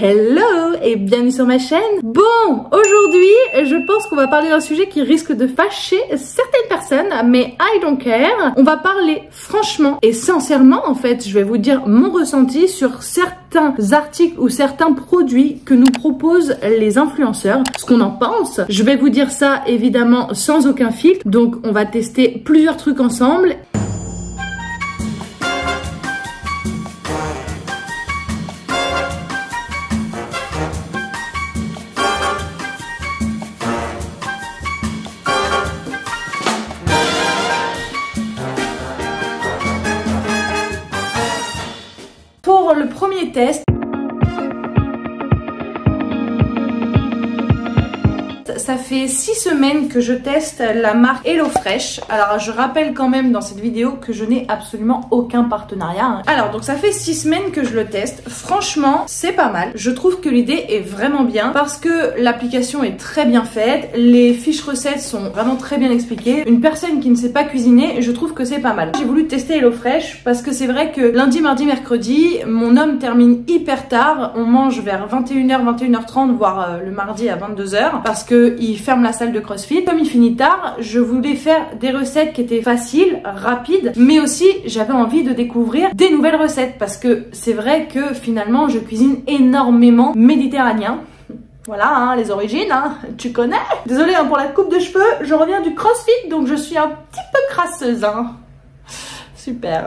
hello et bienvenue sur ma chaîne. Bon, aujourd'hui, je pense qu'on va parler d'un sujet qui risque de fâcher certaines personnes, mais I don't care. On va parler franchement et sincèrement, en fait, je vais vous dire mon ressenti sur certains articles ou certains produits que nous proposent les influenceurs, ce qu'on en pense. Je vais vous dire ça évidemment sans aucun filtre, donc on va tester plusieurs trucs ensemble. Pour le premier test, ça fait 6 semaines que je teste la marque HelloFresh. Alors je rappelle quand même dans cette vidéo que je n'ai absolument aucun partenariat. Alors donc ça fait 6 semaines que je le teste. Franchement c'est pas mal. Je trouve que l'idée est vraiment bien parce que l'application est très bien faite. Les fiches recettes sont vraiment très bien expliquées. Une personne qui ne sait pas cuisiner, je trouve que c'est pas mal. J'ai voulu tester HelloFresh parce que c'est vrai que lundi, mardi, mercredi, mon homme termine hyper tard. On mange vers 21h, 21h30 voire le mardi à 22h parce que il ferme la salle de CrossFit. Comme il finit tard, je voulais faire des recettes qui étaient faciles, rapides, mais aussi j'avais envie de découvrir des nouvelles recettes parce que c'est vrai que finalement je cuisine énormément méditerranéen. Voilà, hein, les origines, hein, tu connais. Désolée hein, pour la coupe de cheveux, je reviens du CrossFit donc je suis un petit peu crasseuse. Hein. Super.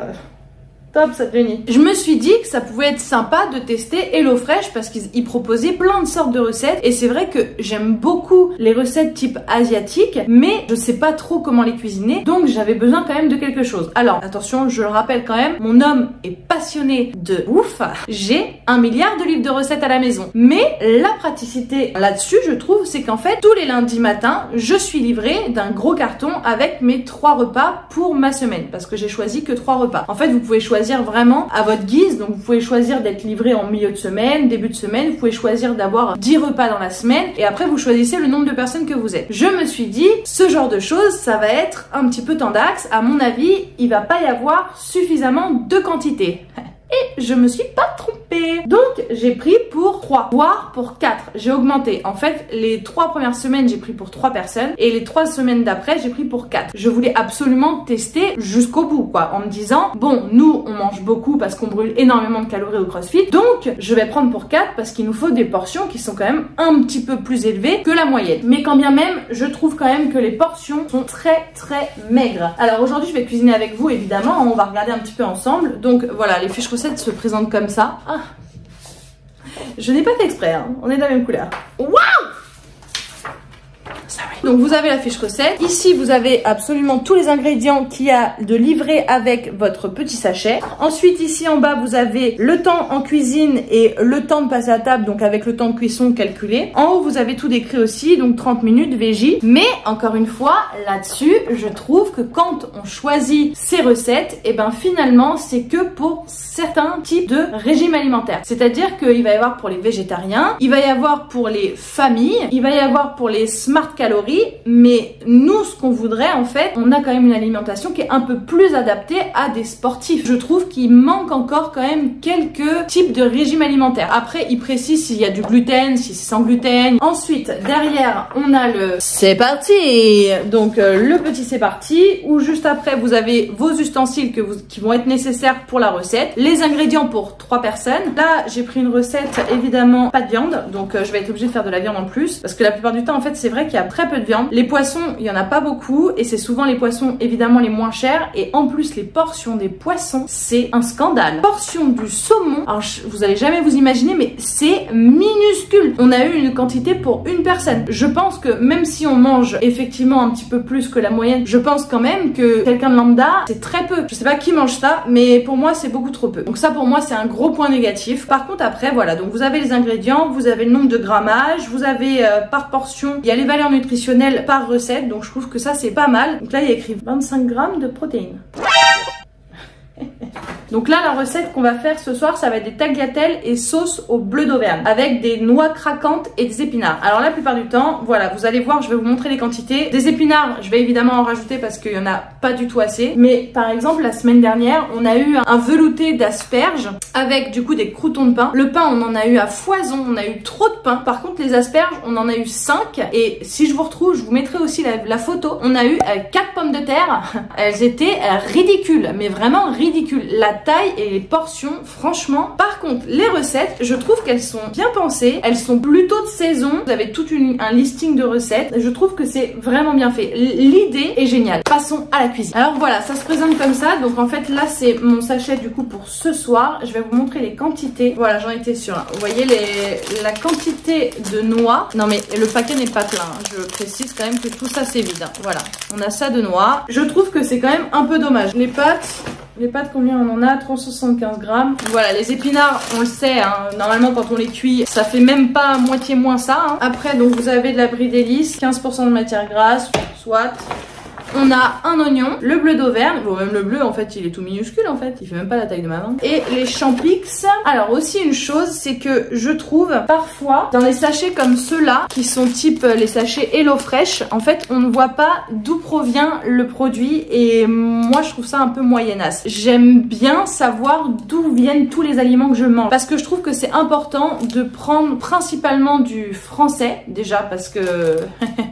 Top cette Jenny. Je me suis dit que ça pouvait être sympa de tester HelloFresh parce qu'ils proposaient plein de sortes de recettes et c'est vrai que j'aime beaucoup les recettes type asiatique mais je sais pas trop comment les cuisiner donc j'avais besoin quand même de quelque chose. Alors attention, je le rappelle quand même, mon homme est passionné de ouf. J'ai 1 milliard de livres de recettes à la maison mais la praticité là-dessus je trouve c'est qu'en fait tous les lundis matins je suis livrée d'un gros carton avec mes 3 repas pour ma semaine parce que j'ai choisi que 3 repas. En fait vous pouvez choisir vraiment à votre guise, donc vous pouvez choisir d'être livré en milieu de semaine, début de semaine, vous pouvez choisir d'avoir 10 repas dans la semaine et après vous choisissez le nombre de personnes que vous êtes. Je me suis dit, ce genre de choses, ça va être un petit peu tendax, à mon avis, il va pas y avoir suffisamment de quantité. Et je me suis pas trompée. Donc j'ai pris pour 3, voire pour 4. J'ai augmenté. En fait, les 3 premières semaines, j'ai pris pour 3 personnes. Et les 3 semaines d'après, j'ai pris pour 4. Je voulais absolument tester jusqu'au bout, quoi. En me disant, bon, nous, on mange beaucoup parce qu'on brûle énormément de calories au CrossFit. Donc, je vais prendre pour 4 parce qu'il nous faut des portions qui sont quand même un petit peu plus élevées que la moyenne. Mais quand bien même, je trouve quand même que les portions sont très, très maigres. Alors aujourd'hui, je vais cuisiner avec vous, évidemment. On va regarder un petit peu ensemble. Donc voilà, les fiches recettes se présentent comme ça. Ah. Je n'ai pas fait exprès, hein. On est de la même couleur. Waouh! Donc vous avez la fiche recette. Ici vous avez absolument tous les ingrédients qu'il y a de livrer avec votre petit sachet. Ensuite ici en bas vous avez le temps en cuisine et le temps de passer à table, donc avec le temps de cuisson calculé. En haut vous avez tout décrit aussi, donc 30 minutes végé. Mais encore une fois là-dessus je trouve que quand on choisit ces recettes, et ben finalement c'est que pour certains types de régimes alimentaires. C'est-à-dire qu'il va y avoir pour les végétariens, il va y avoir pour les familles, il va y avoir pour les smart calories, mais nous ce qu'on voudrait en fait, on a quand même une alimentation qui est un peu plus adaptée à des sportifs. Je trouve qu'il manque encore quand même quelques types de régimes alimentaires. Après il précise s'il y a du gluten, si c'est sans gluten. Ensuite derrière on a le c'est parti, donc le petit c'est parti, où juste après vous avez vos ustensiles qui vont être nécessaires pour la recette, les ingrédients pour 3 personnes. Là j'ai pris une recette évidemment pas de viande, donc je vais être obligée de faire de la viande en plus parce que la plupart du temps en fait c'est vrai qu'il y a très peu de viande. Les poissons, il y en a pas beaucoup et c'est souvent les poissons évidemment les moins chers et en plus les portions des poissons, c'est un scandale. Portion du saumon, alors vous allez jamais vous imaginer mais c'est minuscule. On a eu une quantité pour une personne. Je pense que même si on mange effectivement un petit peu plus que la moyenne, je pense quand même que quelqu'un de lambda, c'est très peu. Je sais pas qui mange ça, mais pour moi c'est beaucoup trop peu. Donc ça pour moi c'est un gros point négatif. Par contre après voilà, donc vous avez les ingrédients, vous avez le nombre de grammage, vous avez par portion, il y a les valeurs nutritionnelles par recette, donc je trouve que ça c'est pas mal. Donc là il y a écrit 25 grammes de protéines. Donc là, la recette qu'on va faire ce soir, ça va être des tagliatelles et sauce au bleu d'Auvergne avec des noix craquantes et des épinards. Alors la plupart du temps, voilà, vous allez voir, je vais vous montrer les quantités. Des épinards, je vais évidemment en rajouter parce qu'il y en a pas du tout assez. Mais par exemple, la semaine dernière, on a eu un velouté d'asperges avec du coup des croûtons de pain. Le pain, on en a eu à foison, on a eu trop de pain. Par contre, les asperges, on en a eu 5. Et si je vous retrouve, je vous mettrai aussi la photo. On a eu 4 pommes de terre. Elles étaient ridicules, mais vraiment ridicules. La taille et les portions, franchement. Par contre, les recettes, je trouve qu'elles sont bien pensées. Elles sont plutôt de saison. Vous avez tout un listing de recettes. Je trouve que c'est vraiment bien fait. L'idée est géniale. Passons à la cuisine. Alors voilà, ça se présente comme ça. Donc en fait, là, c'est mon sachet du coup pour ce soir. Je vais vous montrer les quantités. Voilà, j'en étais sûre. Vous voyez la quantité de noix. Non mais le paquet n'est pas plein. Je précise quand même que tout ça c'est vide. Voilà, on a ça de noix. Je trouve que c'est quand même un peu dommage. Les pâtes, combien on en a? 375 grammes. Voilà, les épinards, on le sait, hein, normalement quand on les cuit, ça fait même pas moitié moins ça. Hein. Après, donc vous avez de la brie d'hélice, 15% de matière grasse, soit. On a un oignon, le bleu d'Auvergne, bon même le bleu en fait il est tout minuscule en fait, il fait même pas la taille de ma main. Et les champix. Alors aussi une chose, c'est que je trouve parfois dans les sachets comme ceux-là, qui sont type les sachets HelloFresh, en fait on ne voit pas d'où provient le produit et moi je trouve ça un peu moyennasse. J'aime bien savoir d'où viennent tous les aliments que je mange parce que je trouve que c'est important de prendre principalement du français déjà parce que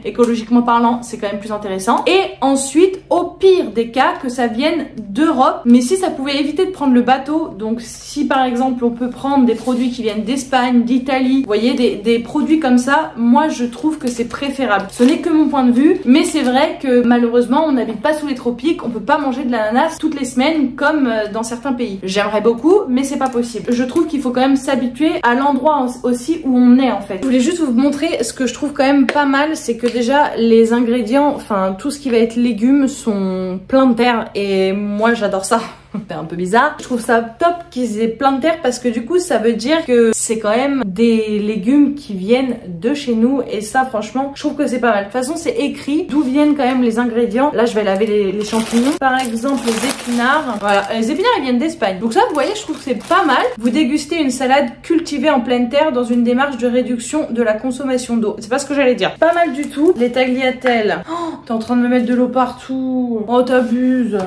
écologiquement parlant c'est quand même plus intéressant et ensuite, au pire des cas, que ça vienne d'Europe. Mais si ça pouvait éviter de prendre le bateau, donc si par exemple on peut prendre des produits qui viennent d'Espagne, d'Italie, vous voyez, des produits comme ça, moi je trouve que c'est préférable. Ce n'est que mon point de vue, mais c'est vrai que malheureusement on n'habite pas sous les tropiques, on peut pas manger de l'ananas toutes les semaines comme dans certains pays. J'aimerais beaucoup, mais c'est pas possible. Je trouve qu'il faut quand même s'habituer à l'endroit aussi où on est en fait. Je voulais juste vous montrer ce que je trouve quand même pas mal, c'est que déjà les ingrédients, enfin tout ce qui va être légumes sont pleins de terre et moi j'adore ça. C'est un peu bizarre. Je trouve ça top qu'ils aient plein de terre parce que du coup ça veut dire que c'est quand même des légumes qui viennent de chez nous et ça franchement je trouve que c'est pas mal. De toute façon c'est écrit d'où viennent quand même les ingrédients. Là je vais laver les champignons. Par exemple les épinards. Voilà, les épinards ils viennent d'Espagne. Donc ça vous voyez je trouve que c'est pas mal. Vous dégustez une salade cultivée en pleine terre dans une démarche de réduction de la consommation d'eau. C'est pas ce que j'allais dire. Pas mal du tout. Les tagliatelles. Oh, t'es en train de me mettre de l'eau partout. Oh t'abuses.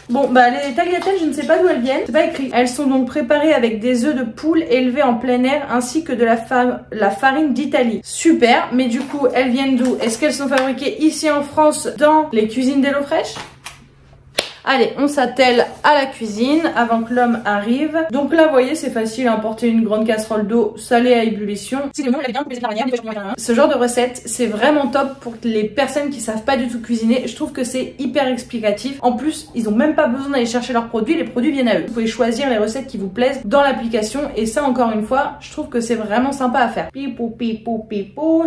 Bon bah les tagliatelles je ne sais pas d'où elles viennent, c'est pas écrit. Elles sont donc préparées avec des œufs de poule élevés en plein air ainsi que de la farine d'Italie. Super, mais du coup elles viennent d'où? Est-ce qu'elles sont fabriquées ici en France dans les cuisines d'HelloFresh? Allez, on s'attelle à la cuisine avant que l'homme arrive. Donc là, vous voyez, c'est facile, emporter une grande casserole d'eau salée à ébullition. Ce genre de recette, c'est vraiment top pour les personnes qui savent pas du tout cuisiner. Je trouve que c'est hyper explicatif. En plus, ils ont même pas besoin d'aller chercher leurs produits, les produits viennent à eux. Vous pouvez choisir les recettes qui vous plaisent dans l'application et ça, encore une fois, je trouve que c'est vraiment sympa à faire. Pipou, pipou, pipou.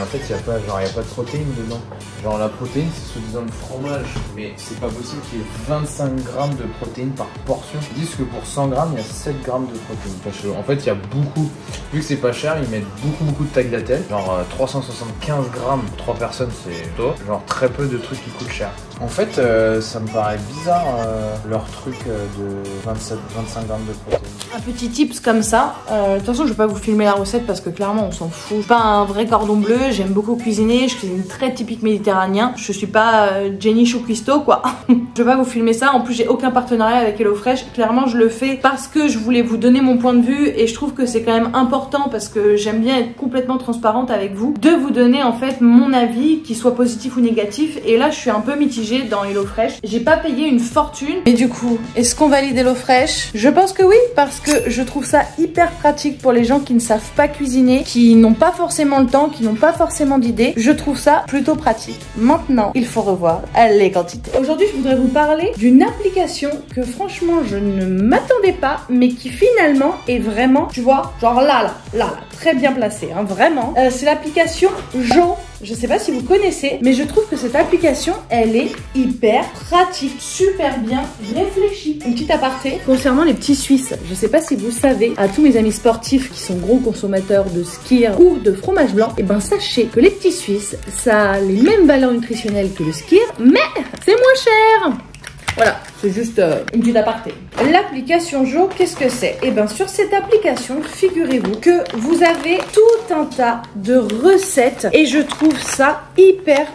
En fait, il n'y a pas de protéines dedans. Genre la protéine, c'est soi-disant le fromage. Mais c'est pas possible qu'il y ait 25 grammes de protéines par portion. Ils disent que pour 100 grammes, il y a 7 grammes de protéines. Parce que, en fait, il y a beaucoup, vu que c'est pas cher, ils mettent beaucoup de tagliatelles. Genre 375 grammes, 3 personnes, c'est tôt. Genre très peu de trucs qui coûtent cher. En fait, ça me paraît bizarre leur truc de 25 grammes de protéines. Un petit tips comme ça. De toute façon, je vais pas vous filmer la recette parce que clairement, on s'en fout. Je suis pas un vrai cordon bleu. J'aime beaucoup cuisiner. Je cuisine très typique méditerranéen. Je suis pas Jenny Chou Cuisto, quoi. Je vais pas vous filmer ça. En plus, j'ai aucun partenariat avec HelloFresh. Clairement, je le fais parce que je voulais vous donner mon point de vue et je trouve que c'est quand même important parce que j'aime bien être complètement transparente avec vous, de vous donner en fait mon avis, qu'il soit positif ou négatif. Et là, je suis un peu mitigée dans HelloFresh. J'ai pas payé une fortune. Mais du coup, est-ce qu'on valide HelloFresh? Je pense que oui, parce que je trouve ça hyper pratique pour les gens qui ne savent pas cuisiner, qui n'ont pas forcément le temps, qui n'ont pas forcément d'idées. Je trouve ça plutôt pratique. Maintenant, il faut revoir les quantités. Aujourd'hui, je voudrais vous parler d'une application que franchement, je ne m'attendais pas, mais qui finalement est vraiment, tu vois, genre là, très bien placée, hein, vraiment. C'est l'application Jo Je sais pas si vous connaissez, mais je trouve que cette application, elle est hyper pratique, super bien réfléchie. Une petite aparté concernant les petits Suisses. Je sais pas si vous savez, à tous mes amis sportifs qui sont gros consommateurs de skyr ou de fromage blanc, et ben sachez que les petits Suisses, ça a les mêmes valeurs nutritionnelles que le skyr, mais c'est moins cher. Voilà, c'est juste une petite aparté. L'application Jo, qu'est-ce que c'est? Eh bien, sur cette application, figurez-vous que vous avez tout un tas de recettes et je trouve ça hyper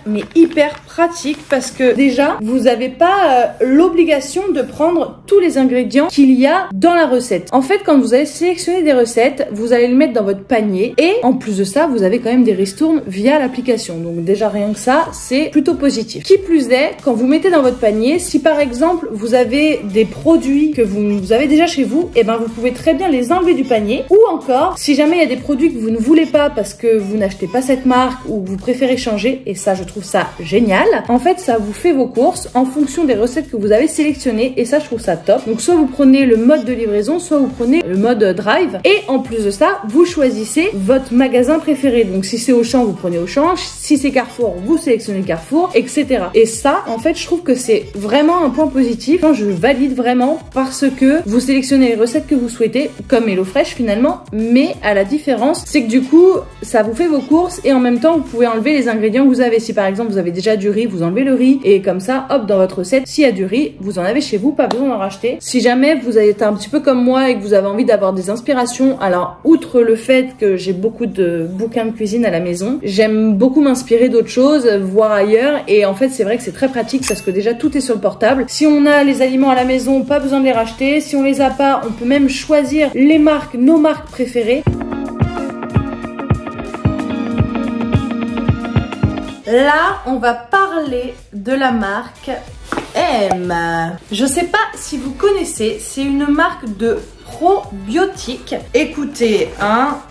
pratique parce que déjà, vous n'avez pas l'obligation de prendre tous les ingrédients qu'il y a dans la recette. En fait, quand vous allez sélectionner des recettes, vous allez le mettre dans votre panier et en plus de ça, vous avez quand même des ristournes via l'application. Donc déjà, rien que ça, c'est plutôt positif. Qui plus est, quand vous mettez dans votre panier, si par exemple, vous avez des produits que vous avez déjà chez vous, et ben vous pouvez très bien les enlever du panier. Ou encore, si jamais il y a des produits que vous ne voulez pas parce que vous n'achetez pas cette marque ou que vous préférez changer, et ça je trouve ça génial, en fait ça vous fait vos courses en fonction des recettes que vous avez sélectionnées et ça je trouve ça top. Donc soit vous prenez le mode de livraison, soit vous prenez le mode drive et en plus de ça, vous choisissez votre magasin préféré. Donc si c'est Auchan, vous prenez Auchan, si c'est Carrefour, vous sélectionnez Carrefour, etc. Et ça, en fait, je trouve que c'est vraiment un point positif. Je valide vraiment parce que vous sélectionnez les recettes que vous souhaitez, comme HelloFresh finalement, mais à la différence, c'est que du coup, ça vous fait vos courses et en même temps, vous pouvez enlever les ingrédients que vous avez. Si par exemple, vous avez déjà du riz, vous enlevez le riz et comme ça, hop, dans votre recette, s'il y a du riz, vous en avez chez vous, pas besoin d'en racheter. Si jamais vous êtes un petit peu comme moi et que vous avez envie d'avoir des inspirations, alors outre le fait que j'ai beaucoup de bouquins de cuisine à la maison, j'aime beaucoup m'inspirer d'autres choses, voir ailleurs et en fait, c'est vrai que c'est très pratique parce que déjà, tout est sur le portable. Si on a les aliments à la maison, pas besoin de les racheter. Si on les a pas, on peut même choisir les marques, nos marques préférées. Là, on va parler de la marque M. Je sais pas si vous connaissez, c'est une marque de probiotiques. Écoutez,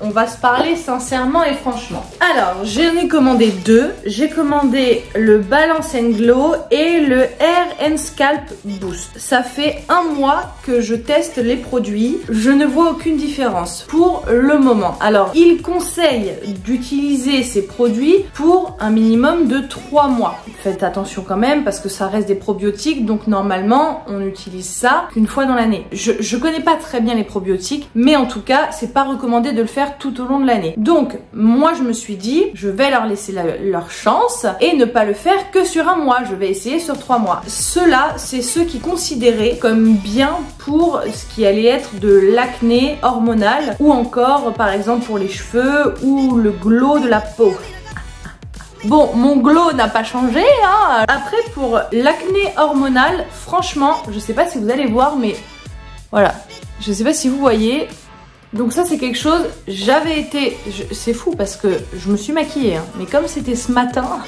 on va se parler sincèrement et franchement. Alors, j'en ai commandé deux. J'ai commandé le Balance & Glow et le Hair & Scalp Boost. Ça fait un mois que je teste les produits. Je ne vois aucune différence pour le moment. Alors, il conseille d'utiliser ces produits pour un minimum de 3 mois. Faites attention quand même parce que ça reste des probiotiques. Donc, normalement, on utilise ça qu'une fois dans l'année. Je connais pas très bien les probiotiques, mais en tout cas, c'est pas recommandé de le faire tout au long de l'année. Donc, moi, je me suis dit, je vais leur laisser leur chance et ne pas le faire que sur un mois. Je vais essayer sur 3 mois. Ceux-là, c'est ceux qui considéraient comme bien pour ce qui allait être de l'acné hormonal ou encore, par exemple, pour les cheveux ou le glow de la peau. Bon, mon glow n'a pas changé, hein. Après, pour l'acné hormonal, franchement, je sais pas si vous allez voir, mais voilà. Je sais pas si vous voyez. Donc ça, c'est quelque chose, j'avais été... C'est fou parce que je me suis maquillée, hein. Mais comme c'était ce matin,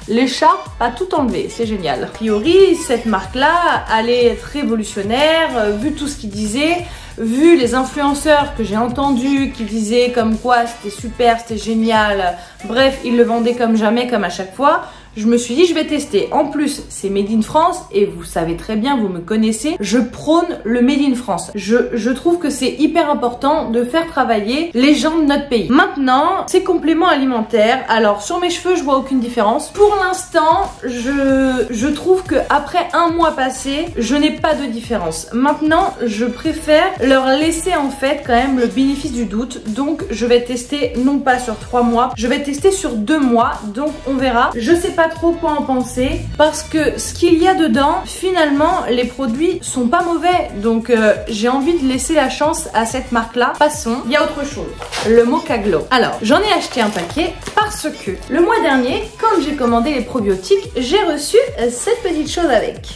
l'écharpe a tout enlevé. C'est génial. A priori, cette marque-là allait être révolutionnaire, vu tout ce qu'ils disaient. Vu les influenceurs que j'ai entendus qui disaient comme quoi c'était super, c'était génial, bref, ils le vendaient comme jamais, comme à chaque fois, je me suis dit je vais tester. En plus, c'est Made in France et vous savez très bien, vous me connaissez, je prône le Made in France. Je trouve que c'est hyper important de faire travailler les gens de notre pays. Maintenant, ces compléments alimentaires, alors sur mes cheveux, je vois aucune différence. Pour l'instant, je trouve que après un mois passé, je n'ai pas de différence. Maintenant, je préfère leur laisser en fait quand même le bénéfice du doute. Donc, je vais tester non pas sur 3 mois, je vais tester sur 2 mois. Donc, on verra. Je sais pas trop quoi en penser parce que ce qu'il y a dedans, finalement, les produits sont pas mauvais. Donc, j'ai envie de laisser la chance à cette marque-là. Passons. Il y a autre chose. Le Mocha Glow. Alors, j'en ai acheté un paquet parce que le mois dernier, quand j'ai commandé les probiotiques, j'ai reçu cette petite chose avec.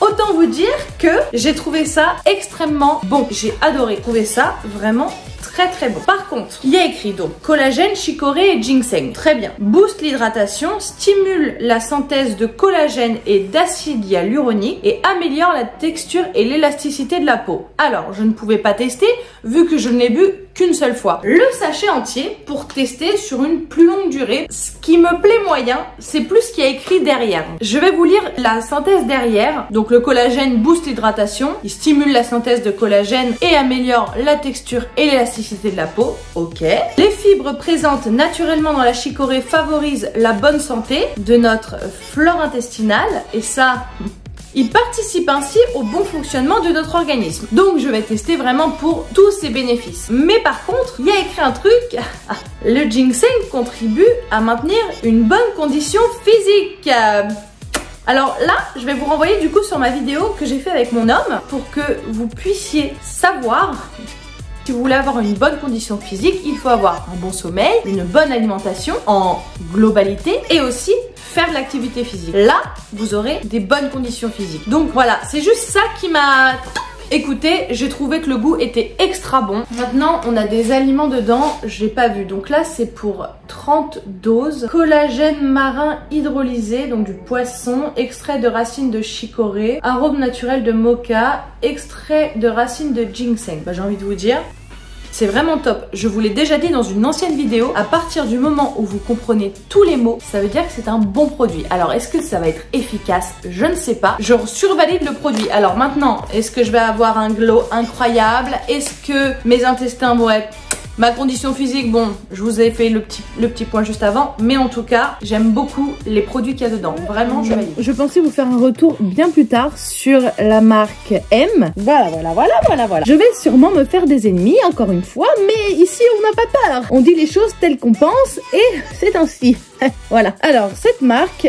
Autant vous dire que j'ai trouvé ça extrêmement bon. J'ai adoré trouver ça vraiment très bon. Par contre, il y a écrit donc collagène, chicorée et ginseng. Très bien. Booste l'hydratation, stimule la synthèse de collagène et d'acide hyaluronique et améliore la texture et l'élasticité de la peau. Alors, je ne pouvais pas tester vu que je ne l'ai bu qu'une seule fois le sachet entier pour tester sur une plus longue durée. Ce qui me plaît moyen, c'est plus ce qu'il y a écrit derrière. Je vais vous lire la synthèse derrière. Donc le collagène booste l'hydratation, il stimule la synthèse de collagène et améliore la texture et l'élasticité de la peau. Ok. Les fibres présentes naturellement dans la chicorée favorisent la bonne santé de notre flore intestinale et ça... Il participe ainsi au bon fonctionnement de notre organisme. Donc je vais tester vraiment pour tous ses bénéfices. Mais par contre, il y a écrit un truc. Le ginseng contribue à maintenir une bonne condition physique. Alors là, je vais vous renvoyer du coup sur ma vidéo que j'ai fait avec mon homme pour que vous puissiez savoir. Si vous voulez avoir une bonne condition physique, il faut avoir un bon sommeil, une bonne alimentation en globalité et aussi faire de l'activité physique. Là, vous aurez des bonnes conditions physiques. Donc voilà, c'est juste ça qui m'a... Écoutez, j'ai trouvé que le goût était extra bon. Maintenant, on a des aliments dedans, j'ai pas vu. Donc là, c'est pour 30 doses. Collagène marin hydrolysé, donc du poisson, extrait de racines de chicorée, arôme naturel de mocha, extrait de racines de ginseng. Bah, j'ai envie de vous dire... C'est vraiment top. Je vous l'ai déjà dit dans une ancienne vidéo, à partir du moment où vous comprenez tous les mots, ça veut dire que c'est un bon produit. Alors, est-ce que ça va être efficace? Je ne sais pas. Je survalide le produit. Alors maintenant, est-ce que je vais avoir un glow incroyable? Est-ce que mes intestins vont être... Ma condition physique, bon, je vous ai fait le petit point juste avant, mais en tout cas, j'aime beaucoup les produits qu'il y a dedans. Vraiment, je valide. Je pensais vous faire un retour bien plus tard sur la marque M. Voilà. Je vais sûrement me faire des ennemis, encore une fois, mais ici, on n'a pas peur. On dit les choses telles qu'on pense et c'est ainsi. Voilà. Alors, cette marque,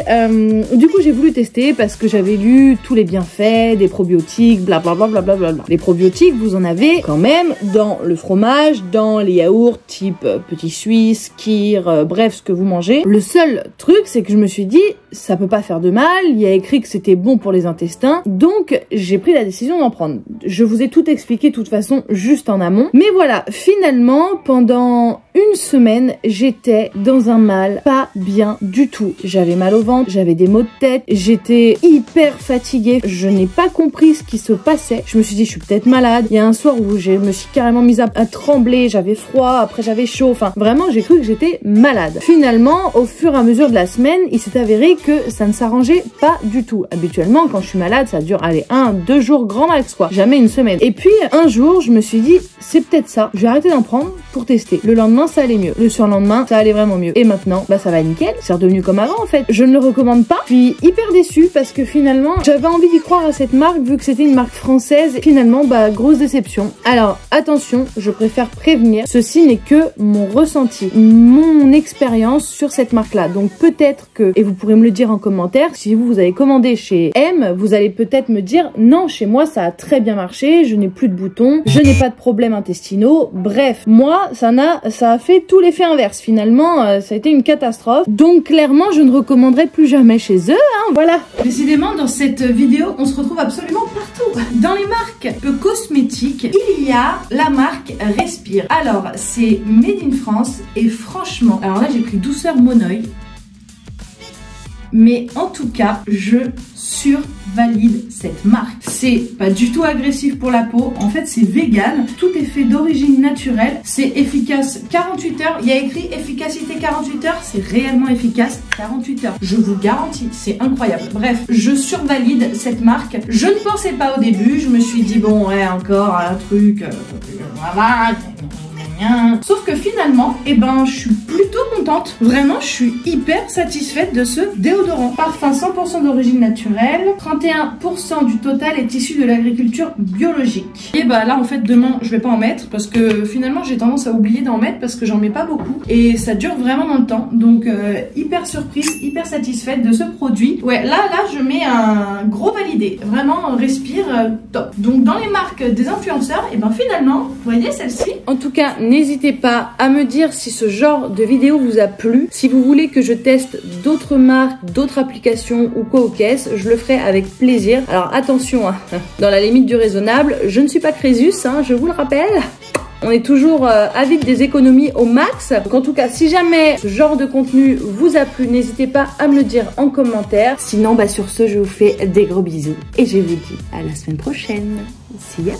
du coup, j'ai voulu tester parce que j'avais lu tous les bienfaits des probiotiques, blablabla. Les probiotiques, vous en avez quand même dans le fromage, dans les yaourts type petit suisse, kir, bref, ce que vous mangez. Le seul truc, c'est que je me suis dit, ça peut pas faire de mal. Il y a écrit que c'était bon pour les intestins. Donc, j'ai pris la décision d'en prendre. Je vous ai tout expliqué de toute façon juste en amont. Mais voilà, finalement, pendant une semaine, j'étais dans un mal pas bien du tout. J'avais mal au ventre, j'avais des maux de tête, j'étais hyper fatiguée. Je n'ai pas compris ce qui se passait. Je me suis dit, je suis peut-être malade. Il y a un soir où je me suis carrément mise à trembler. J'avais froid, après j'avais chaud. Enfin, vraiment, j'ai cru que j'étais malade. Finalement, au fur et à mesure de la semaine, il s'est avéré que ça ne s'arrangeait pas du tout. Habituellement, quand je suis malade, ça dure, allez, 1-2 jours grand max, quoi. Jamais une semaine. Et puis, un jour, je me suis dit, c'est peut-être ça. Je vais arrêter d'en prendre pour tester. Le lendemain, ça allait mieux. Le surlendemain, ça allait vraiment mieux. Et maintenant, bah, ça va nickel. C'est redevenu comme avant, en fait. Je ne le recommande pas. Je suis hyper déçue parce que finalement, j'avais envie d'y croire à cette marque vu que c'était une marque française. Et finalement, bah, grosse déception. Alors, attention, je préfère prévenir. Ceci n'est que mon ressenti, mon expérience sur cette marque-là. Donc, peut-être que, et vous pourrez me le dire en commentaire, si vous avez commandé chez M, vous allez peut-être me dire, non, chez moi, ça a très bien marché. Je n'ai plus de boutons. Je n'ai pas de problèmes intestinaux. Bref, moi, ça a fait tout l'effet inverse. Finalement, ça a été une catastrophe. Donc clairement, je ne recommanderai plus jamais chez eux. Hein, voilà. Décidément, dans cette vidéo, on se retrouve absolument partout. Dans les marques cosmétiques, il y a la marque Respire. Alors, c'est Made in France et franchement, alors là, j'ai pris Douceur Moneuil. Mais en tout cas, je survalide cette marque. C'est pas du tout agressif pour la peau. En fait, c'est vegan. Tout est fait d'origine naturelle. C'est efficace 48 heures. Il y a écrit efficacité 48 heures. C'est réellement efficace 48 heures. Je vous garantis, c'est incroyable. Bref, je survalide cette marque. Je ne pensais pas au début. Je me suis dit, bon, ouais, encore un truc. Voilà. Sauf que finalement, eh ben, je suis plutôt contente. Vraiment, je suis hyper satisfaite de ce déodorant. Parfum 100% d'origine naturelle. 31% du total est issu de l'agriculture biologique. Et bah là, en fait, demain, je vais pas en mettre parce que finalement, j'ai tendance à oublier d'en mettre parce que j'en mets pas beaucoup. Et ça dure vraiment dans le temps. Donc, hyper surprise, hyper satisfaite de ce produit. Ouais, là, je mets un gros validé. Vraiment, Respire, top. Donc, dans les marques des influenceurs, et ben finalement, vous voyez celle-ci. En tout cas, n'hésitez pas à me dire si ce genre de vidéo vous a plu. Si vous voulez que je teste d'autres marques, d'autres applications ou quoi aux caisses, je le ferai avec plaisir. Alors attention, hein, dans la limite du raisonnable, je ne suis pas Crésus, hein, je vous le rappelle. On est toujours avide des économies au max. Donc en tout cas, si jamais ce genre de contenu vous a plu, n'hésitez pas à me le dire en commentaire. Sinon, bah sur ce, je vous fais des gros bisous. Et je vous dis à la semaine prochaine. See ya.